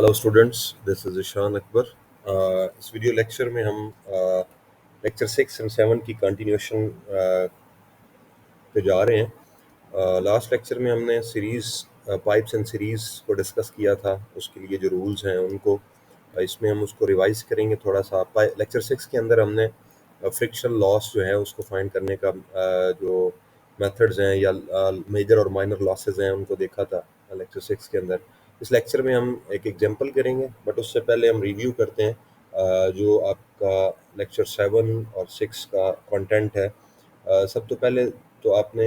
Hello students, this is Ishaan Akbar. इस video lecture में हम लेक्चर 6 एंड 7 की कंटिन्यूशन पे जा रहे हैं। लास्ट लेक्चर में हमने सीरीज़ पाइप्स एंड सीरीज़ को डिस्कस किया था, उसके लिए जो रूल्स हैं उनको इसमें हम उसको रिवाइज करेंगे थोड़ा सा। लेक्चर 6 के अंदर हमने फ्रिक्शन लॉस जो है उसको फाइंड करने का जो मेथड्स हैं या मेजर और माइनर लॉसेस हैं उनको देखा था लेक्चर 6 के अंदर। इस लेक्चर में हम एक एग्जांपल करेंगे, बट उससे पहले हम रिव्यू करते हैं जो आपका लेक्चर 7 और 6 का कंटेंट है। सब तो पहले तो आपने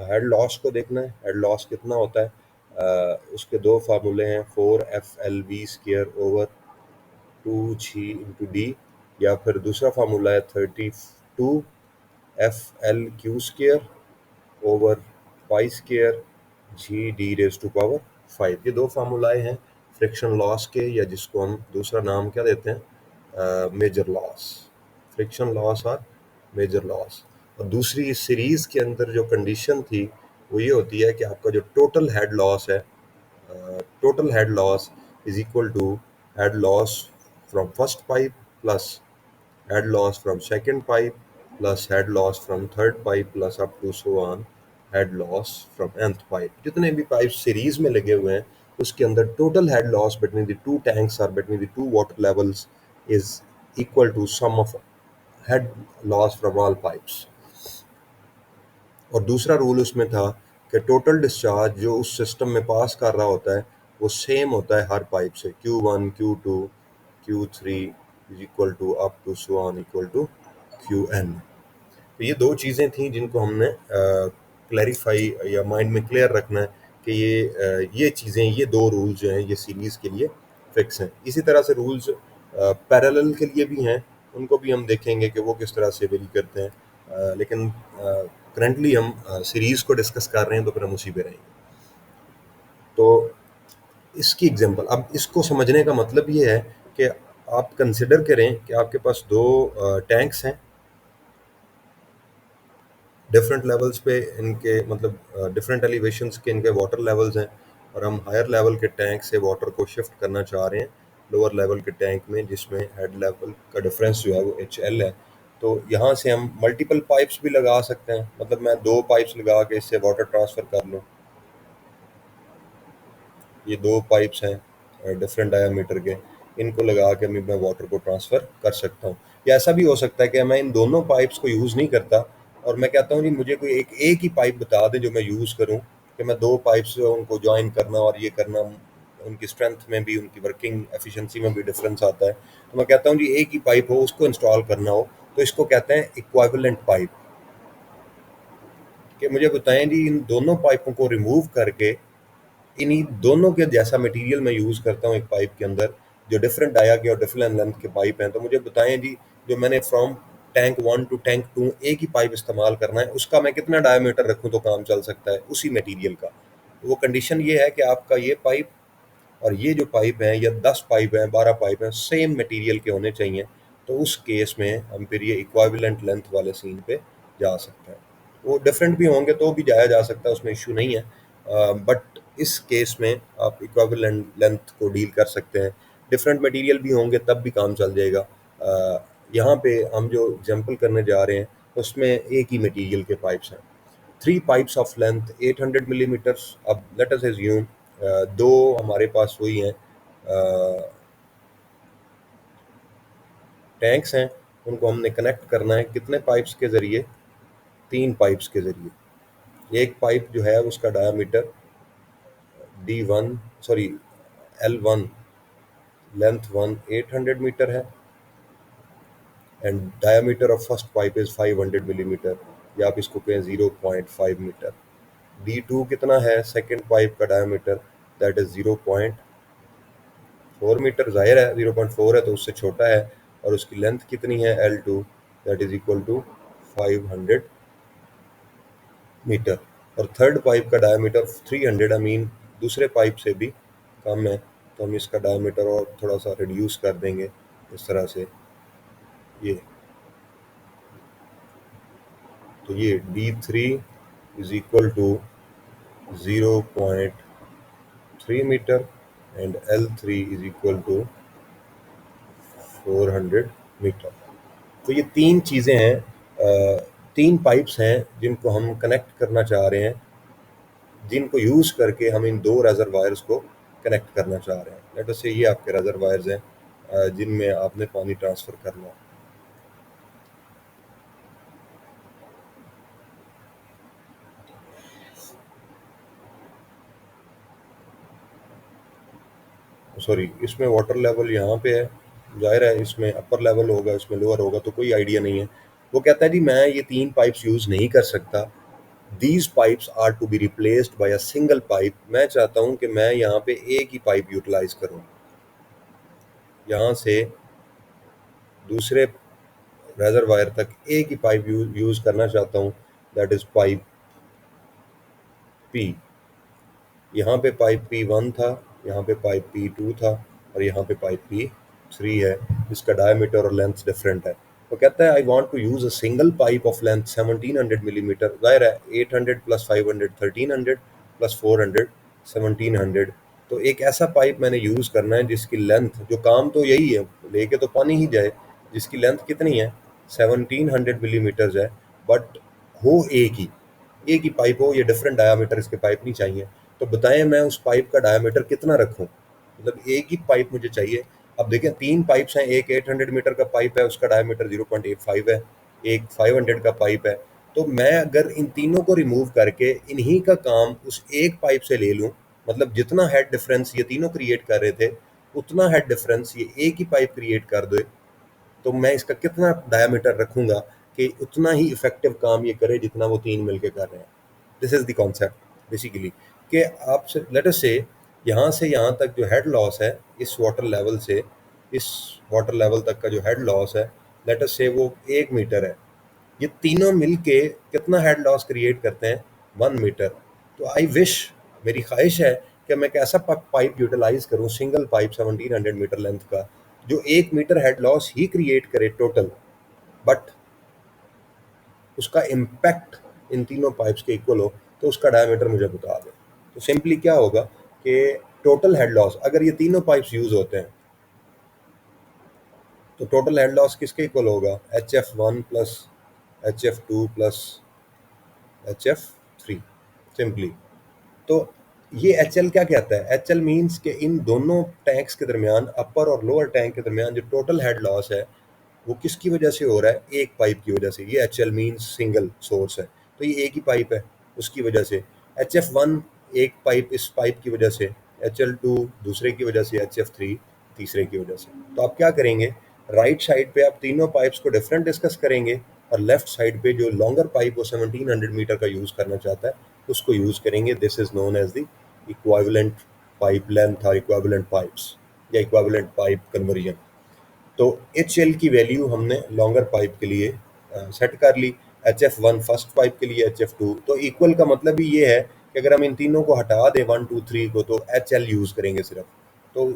हेड लॉस को देखना है। हेड लॉस कितना होता है? उसके दो फार्मूले हैं, 4FLV² over 2G into D, या फिर दूसरा फार्मूला है 32FLQ² ओवर π² G D⁻⁵। ये दो फार्मूलाए हैं फ्रिक्शन लॉस के, या जिसको हम दूसरा नाम क्या देते हैं, मेजर लॉस, फ्रिक्शन लॉस और मेजर लॉस। और दूसरी इस सीरीज के अंदर जो कंडीशन थी वो ये होती है कि आपका जो टोटल हेड लॉस है, total head loss is equal to head loss from first pipe plus head loss from second pipe plus head loss from third pipe plus up to so on head loss from nth pipe। जितने भी pipe series में लगे हुए हैं उसके अंदर total head loss between the two tanks और between the two water levels is equal to sum of head loss from all pipes. और दूसरा रूल उसमें था कि टोटल डिस्चार्ज जो उस सिस्टम में पास कर रहा होता है वो सेम होता है हर पाइप से, Q1 Q2 Q3 is equal to up to so on equal to Qn। तो ये दो चीज़ें थी जिनको हमने क्लैरिफाई या माइंड में क्लियर रखना है कि ये चीज़ें, ये दो रूल्स जो हैं ये सीरीज़ के लिए फिक्स हैं। इसी तरह से रूल्स पैरेलल के लिए भी हैं, उनको भी हम देखेंगे कि वो किस तरह से वेरी करते हैं। लेकिन करंटली हम सीरीज़ को डिस्कस कर रहे हैं तो फिर हम उसी पे रहेंगे। तो इसकी एग्जांपल, अब इसको समझने का मतलब ये है कि आप कंसिडर करें कि आपके पास दो टैंक्स हैं, डिफरेंट लेवल्स पे इनके मतलब डिफरेंट एलिवेशंस के इनके वाटर लेवल्स हैं, और हम हायर लेवल के टैंक से वाटर को शिफ्ट करना चाह रहे हैं लोअर लेवल के टैंक में, जिसमें हेड लेवल का डिफरेंस जो है वो HL है। तो यहाँ से हम मल्टीपल पाइप्स भी लगा सकते हैं, मतलब मैं दो पाइप्स लगा के इससे वाटर ट्रांसफ़र कर लूँ। ये दो पाइप्स हैं डिफरेंट डायामीटर के, इनको लगा के मैं वाटर को ट्रांसफ़र कर सकता हूँ। या ऐसा भी हो सकता है कि मैं इन दोनों पाइप्स को यूज़ नहीं करता और मैं कहता हूँ जी मुझे कोई एक ही पाइप बता दें जो मैं यूज़ करूँ, कि मैं दो पाइप्स उनको ज्वाइन करना और ये करना, उनकी स्ट्रेंथ में भी, उनकी वर्किंग एफिशिएंसी में भी डिफरेंस आता है। तो मैं कहता हूँ जी एक ही पाइप हो, उसको इंस्टॉल करना हो, तो इसको कहते हैं इक्विवेलेंट पाइप। कि मुझे बताएं जी इन दोनों पाइपों को रिमूव करके इन्हीं दोनों के जैसा मटेरियल मैं यूज़ करता हूँ एक पाइप के अंदर, जो डिफरेंट डाया के और डिफरेंट लेंथ के पाइप हैं। तो मुझे बताएं जी, जो मैंने फ्रॉम टैंक 1 टू टैंक 2 एक ही पाइप इस्तेमाल करना है, उसका मैं कितना डायमीटर रखूँ तो काम चल सकता है उसी मटेरियल का। तो वो कंडीशन ये है कि आपका ये पाइप और ये जो पाइप हैं, या 10 पाइप हैं, 12 पाइप हैं, सेम मटेरियल के होने चाहिए। तो उस केस में हम फिर ये इक्विवेलेंट लेंथ वाले सीन पे जा सकते हैं। वो डिफरेंट भी होंगे तो भी जाया जा सकता है, उसमें इशू नहीं है, बट इस केस में आप इक्विवेलेंट लेंथ को डील कर सकते हैं। डिफरेंट मटेरियल भी होंगे तब भी काम चल जाएगा। यहाँ पे हम जो एग्जांपल करने जा रहे हैं उसमें एक ही मटेरियल के पाइप्स हैं, 3 पाइप्स ऑफ लेंथ 800 मिलीमीटर। अब लेट अस एज्यूम दो हमारे पास वही हैं टैंक्स हैं, उनको हमने कनेक्ट करना है कितने पाइप्स के ज़रिए, 3 पाइप्स के ज़रिए। एक पाइप जो है उसका diameter D1 sorry L1 length 800 metre है, and diameter of first pipe is 500 millimetre, या आप इसको कहें 0.5 मीटर। D2 कितना है सेकेंड पाइप का डायामीटर, दैट इज़ 0.4 मीटर। जाहिर है 0.4 है तो उससे छोटा है, और उसकी लेंथ कितनी है L2, that is equal to 500 metre. और थर्ड पाइप का डायमीटर 300, आई मीन दूसरे पाइप से भी कम है, तो हम इसका डायमीटर और थोड़ा सा रिड्यूस कर देंगे इस तरह से। ये तो ये D3 is equal to 0.3 metre, and L3 is equal to 400 metre. तो ये तीन चीज़ें हैं, तीन पाइप्स हैं जिनको हम कनेक्ट करना चाह रहे हैं, जिनको यूज़ करके हम इन दो रेजरवायर्स को कनेक्ट करना चाह रहे हैं। लेट अस से ये आपके रेजरवायर्स हैं जिनमें आपने पानी ट्रांसफ़र करना है। सॉरी, इसमें वाटर लेवल यहाँ पे है, जाहिर है इसमें अपर लेवल होगा, इसमें लोअर होगा, तो कोई आइडिया नहीं है। वो कहता है जी मैं ये तीन पाइप्स यूज़ नहीं कर सकता, these pipes are to be replaced by a single pipe. मैं चाहता हूँ कि मैं यहाँ पे एक ही पाइप यूटिलाइज करूँ, यहाँ से दूसरे रेजरवायर तक एक ही पाइप यूज़ करना चाहता हूँ, दैट इज़ पाइप पी। यहाँ पे पाइप P1 था, यहाँ पे पाइप P2 था, और यहाँ पे पाइप P3 है, जिसका डायमीटर और लेंथ डिफरेंट है। वो कहता है I want to use a single pipe of length 1700 millimetre. जाहिर है 800 प्लस 500 1300 प्लस 400 1700। तो एक ऐसा पाइप मैंने यूज़ करना है जिसकी लेंथ, जो काम तो यही है, लेके तो पानी ही जाए, जिसकी लेंथ कितनी है 1700 मिलीमीटर्स है, बट हो एक ही पाइप हो, ये डिफरेंट डायामीटर इसके पाइप नहीं चाहिए। तो बताएं मैं उस पाइप का डायमीटर कितना रखूं, मतलब एक ही पाइप मुझे चाहिए। अब देखें तीन पाइप्स हैं, एक 800 मीटर का पाइप है, उसका डायमीटर 0.85 है, एक 500 का पाइप है। तो मैं अगर इन तीनों को रिमूव करके इन्हीं का काम उस एक पाइप से ले लूं, मतलब जितना हेड डिफरेंस ये तीनों क्रिएट कर रहे थे, उतना हेड डिफरेंस ये एक ही पाइप क्रिएट कर दे, तो मैं इसका कितना डायमीटर रखूंगा कि उतना ही इफेक्टिव काम ये करे जितना वो तीन मिलके कर रहे हैं। This is the concept basically, कि आप लेट अस से यहाँ तक जो हेड लॉस है इस वाटर लेवल से इस वाटर लेवल तक का जो हेड लॉस है, लेट अस से वो 1 मीटर है। ये तीनों मिलके कितना हेड लॉस क्रिएट करते हैं 1 मीटर। तो आई विश, मेरी ख्वाहिश है कि मैं एक ऐसा पाइप यूटिलाइज करूं, सिंगल पाइप 1700 मीटर लेंथ का, जो 1 मीटर हेड लॉस ही क्रिएट करे टोटल, बट उसका इम्पैक्ट इन तीनों पाइप्स के इक्वल हो। तो उसका डायमीटर मुझे बता दें। तो सिंपली क्या होगा कि टोटल हेड लॉस, अगर ये तीनों पाइप्स यूज होते हैं, तो टोटल हेड लॉस किसके इक्वल होगा, HF1 plus HF2 plus HF3, simply. तो ये HL क्या कहता है, HL मीन्स कि इन दोनों टैंक्स के दरमियान, अपर और लोअर टैंक के दरमियान जो टोटल हेड लॉस है वो किसकी वजह से हो रहा है, एक पाइप की वजह से। ये HL मीन्स सिंगल सोर्स है, तो ये एक ही पाइप है उसकी वजह से। HF1 एक पाइप, इस पाइप की वजह से, HL2 दूसरे की वजह से, HF3 तीसरे की वजह से। तो आप क्या करेंगे, राइट साइड पे आप तीनों पाइप्स को डिफरेंट डिस्कस करेंगे, और लेफ्ट साइड पे जो लॉन्गर पाइप वो 1700 मीटर का यूज़ करना चाहता है उसको यूज़ करेंगे। This is known as the equivalent pipe length और इक्विवेलेंट पाइप्स या इक्विवेलेंट पाइप कन्वर्जन। तो HL की वैल्यू हमने लॉन्गर पाइप के लिए सेट कर ली, HF1 फर्स्ट पाइप के लिए, HF2। तो इक्वल का मतलब ही ये है कि अगर हम इन तीनों को हटा दें 1 2 3 को, तो HL यूज़ करेंगे सिर्फ। तो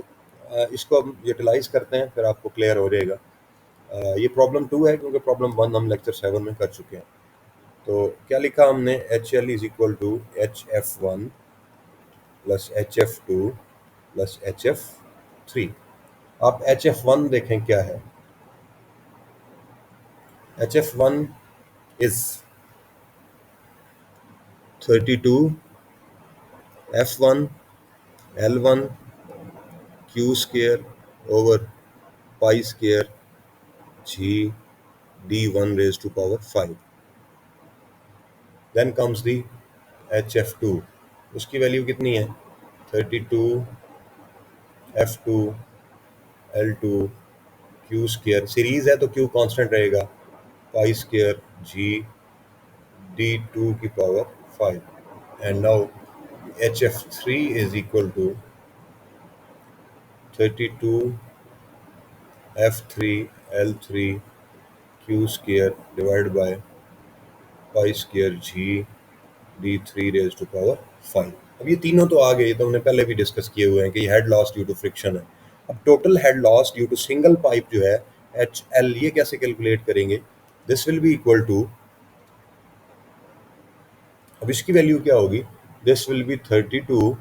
इसको हम यूटिलाइज करते हैं, फिर आपको क्लियर हो जाएगा। ये प्रॉब्लम 2 है, क्योंकि प्रॉब्लम 1 हम लेक्चर 7 में कर चुके हैं। तो क्या लिखा हमने, HL is equal to HF1 plus HF2 plus HF3। आप HF1 देखें क्या है, HF1 is 32 F1 L1 Q square over pi square G D1 raised to power 5. Then comes the HF2, उसकी वैल्यू कितनी है, 32 F2 L2 Q square, series है तो Q constant रहेगा, pi square G D2 की power 5। And now HF3 is equal to 32 F3 L3 Q square divided by pi square G D3 raised to power 5। अब ये तीनों तो आ गए, ये तो हमने पहले भी डिस्कस किए हुए हैं कि ये head loss due to friction है। अब total head loss due to single pipe जो है HL, ये कैसे कैलकुलेट करेंगे, this will be equal to, अब इसकी वैल्यू क्या होगी, दिस विल बी 32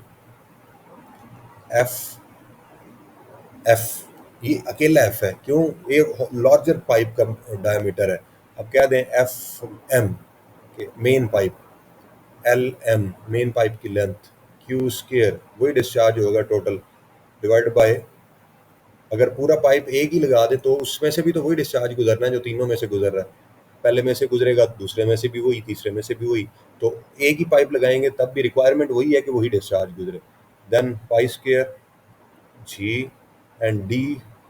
एफ, ये अकेला एफ है, क्यों? एक लार्जर पाइप का डायमीटर है। अब कह दें F M main pipe, L M main pipe की लेंथ, क्यू स्केयर वही डिस्चार्ज होगा टोटल, डिवाइड बाय, अगर पूरा पाइप एक ही लगा दे तो उसमें से भी तो वही डिस्चार्ज गुजरना है जो तीनों में से गुजर रहा है। पहले में से गुजरेगा, दूसरे में से भी वही, तीसरे में से भी वही, तो एक ही पाइप लगाएंगे तब भी रिक्वायरमेंट वही है कि वही डिस्चार्ज गुजरे। Then pi square g and d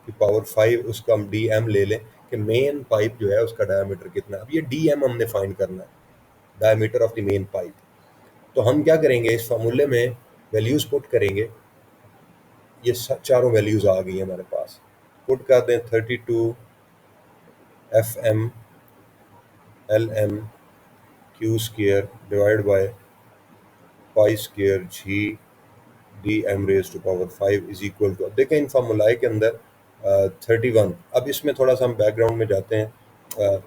की पावर 5, उसका हम डी एम ले लें कि मेन पाइप जो है उसका डायमीटर कितना है। अब ये डी एम हमने फाइंड करना है, diameter of the main pipe. तो हम क्या करेंगे, इस फॉर्मूले में वैल्यूज पुट करेंगे। ये चारों वैल्यूज आ गई हमारे पास, पुट कर दें 32 F M L M Q square divide by pi square g d M raise to power 5 is equal to, अब देखें इन फॉर्मूलाए के अंदर 31। अब इसमें थोड़ा सा हम बैकग्राउंड में जाते हैं,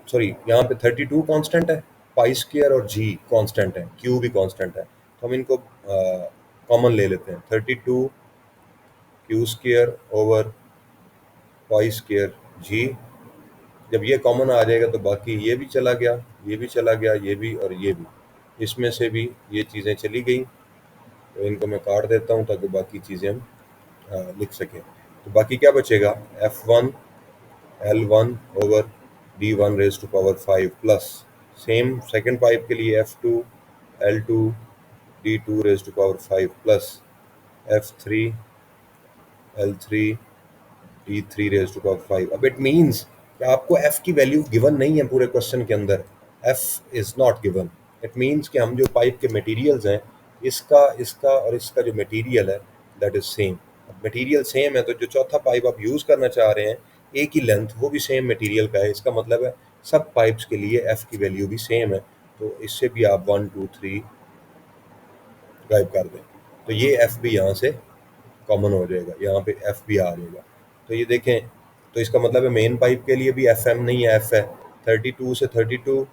सॉरी यहाँ पे 32 कांस्टेंट है, पाई स्केयर और जी कांस्टेंट है, क्यू भी कांस्टेंट है, तो हम इनको कॉमन ले लेते हैं। 32 Q square over pi square g, जब ये कॉमन आ जाएगा तो बाकी ये भी चला गया, ये भी चला गया, ये भी और ये भी, इसमें से भी ये चीज़ें चली गई, तो इनको मैं काट देता हूँ ताकि बाकी चीज़ें हम लिख सकें। तो बाकी क्या बचेगा, F1 L1 over D1 raise to power 5 plus same second pipe के लिए F2 L2 D2 raise to power 5 plus F3 L3 D3 raise to power 5। अब इट मीन्स कि आपको F की वैल्यू गिवन नहीं है पूरे क्वेश्चन के अंदर, F is not given. It means कि हम जो पाइप के मटेरियल्स हैं, इसका इसका और इसका जो मटेरियल है that is same. Material same है तो जो चौथा पाइप आप यूज़ करना चाह रहे हैं एक ही लेंथ, वो भी सेम मटेरियल का है, इसका मतलब है सब पाइप्स के लिए F की वैल्यू भी सेम है। तो इससे भी आप 1 2 3 गायब कर दें, तो ये F भी यहाँ से कॉमन हो जाएगा, यहाँ पे F भी आ जाएगा। तो ये देखें, तो इसका मतलब है मेन पाइप के लिए भी FM नहीं है, F है 32 से 32,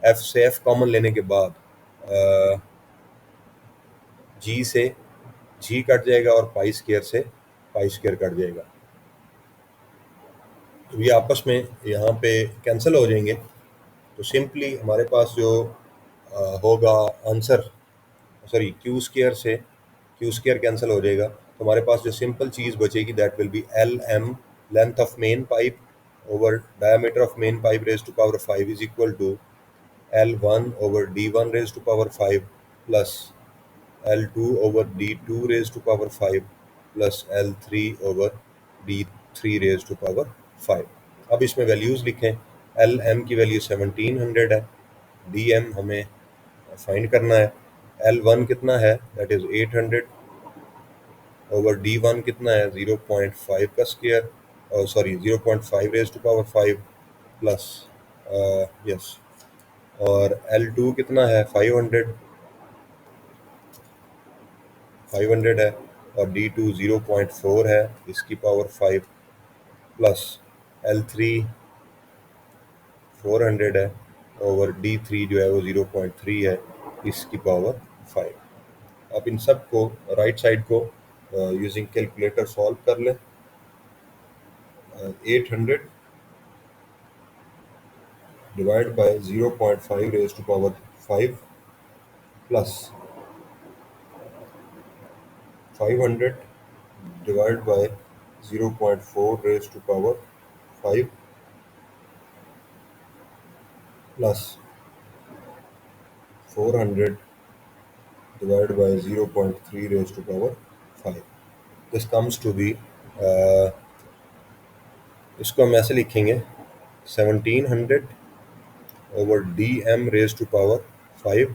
F से F कॉमन लेने के बाद G से G कट जाएगा और पाई स्केयर से पाई स्केयर कट जाएगा, तो ये आपस में यहाँ पे कैंसिल हो जाएंगे। तो सिंपली हमारे पास जो होगा आंसर, सॉरी क्यू स्केयर से क्यू स्केयर कैंसिल हो जाएगा, तो हमारे पास जो सिंपल चीज़ बचेगी that will be L M length of main pipe over diameter of main pipe raise to power 5 is equal to L1 over D1 raise to power 5 plus L2 over D2 raise to power 5 plus L3 over D3 raise to power 5। अब इसमें values लिखें, L M की value 1700 है, D M हमें find करना है, L1 कितना है दैट इज़ 800 ओवर D1 कितना है 0.5 का square, sorry 0.5 raise to power 5 plus yes, और L2 कितना है 500 है, और D2 0.4 है इसकी पावर 5 प्लस L3 400 है ओवर D3 जो है वो 0.3 है इसकी पावर 5। आप इन सब को राइट साइड को यूजिंग कैलकुलेटर सॉल्व कर लें। 800 divide by 0.5 raise to power 5 plus 500 divide by 0.4 raise to power 5 plus 400 divided by 0.3 raised to power 5. This comes to be इसको हम ऐसे लिखेंगे 1700 over D M raise to power 5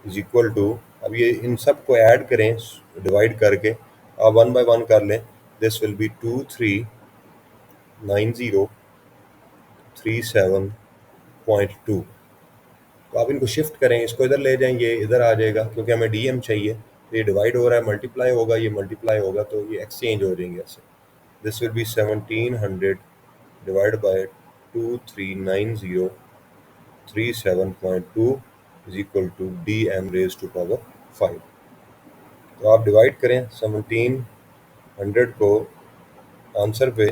is equal to, अब ये इन सब को ऐड करें divide करके, आप 1 by 1 कर लें, दिस विल बी 239037.2। तो आप इनको शिफ्ट करें, इसको इधर ले जाएं, ये इधर आ जाएगा क्योंकि हमें डीएम चाहिए, तो ये डिवाइड हो रहा है, मल्टीप्लाई होगा, ये मल्टीप्लाई होगा, तो ये एक्सचेंज हो जाएंगे ऐसे। This will be 1700 divide by 239037.2 is equal to D M raise to power 5। तो आप डिवाइड करें 1700 को आंसर पे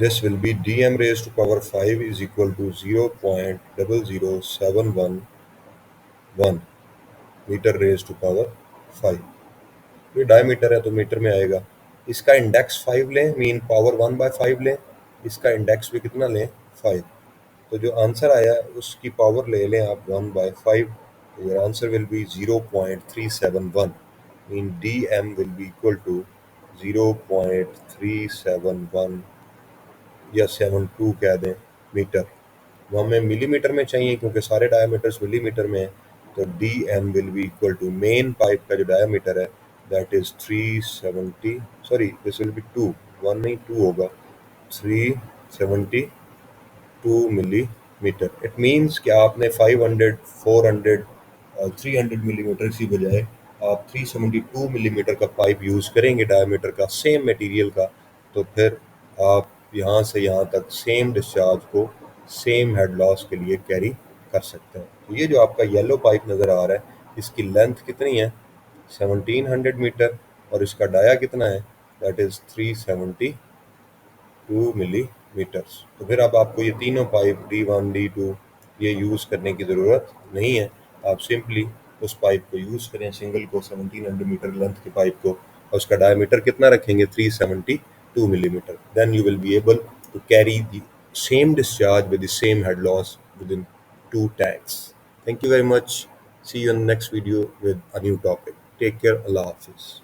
this will be dm raised to power 5 is equal to 0.00711 metre raise to power 5। ये डायमीटर है तो मीटर में आएगा। इसका इंडेक्स 5 लें, मीन पावर 1/5 लें, इसका इंडेक्स भी कितना लें 5। तो जो आंसर आया उसकी पावर ले लें आप 1/5। Your answer will be 0.371 mean D M will be equal to 0.371 या 72 कह दें मीटर। वो हमें मिलीमीटर में चाहिए क्योंकि सारे डायमीटर्स मिलीमीटर में है। तो D M will be equal to main pipe का जो डायमीटर है that is 370, sorry this will be 2, 1 नहीं 2 होगा, 372 मिलीमीटर। इट मीन्स कि आपने 500, 400, 300 मिलीमीटर की बजाय आप 372 मिलीमीटर का पाइप यूज़ करेंगे डायमीटर का, सेम मटेरियल का, तो फिर आप यहाँ से यहाँ तक सेम डिस्चार्ज को सेम हेड लॉस के लिए कैरी कर सकते हैं। तो ये जो आपका येलो पाइप नज़र आ रहा है इसकी लेंथ कितनी है 1700 मीटर और इसका डाया कितना है दैट इज़ 372 मिलीमीटर्स। तो फिर अब आपको ये तीनों पाइप D1 D2 ये यूज़ करने की ज़रूरत नहीं है। आप सिंपली उस पाइप को यूज़ करें, सिंगल को 1700 मीटर लेंथ के पाइप को, और उसका डायमीटर कितना रखेंगे 372 millimeter. Then you will be able to carry the same discharge with the same head loss within 2 tanks. Thank you very much. See you in the next video with a new topic. Take care. Allah Hafiz.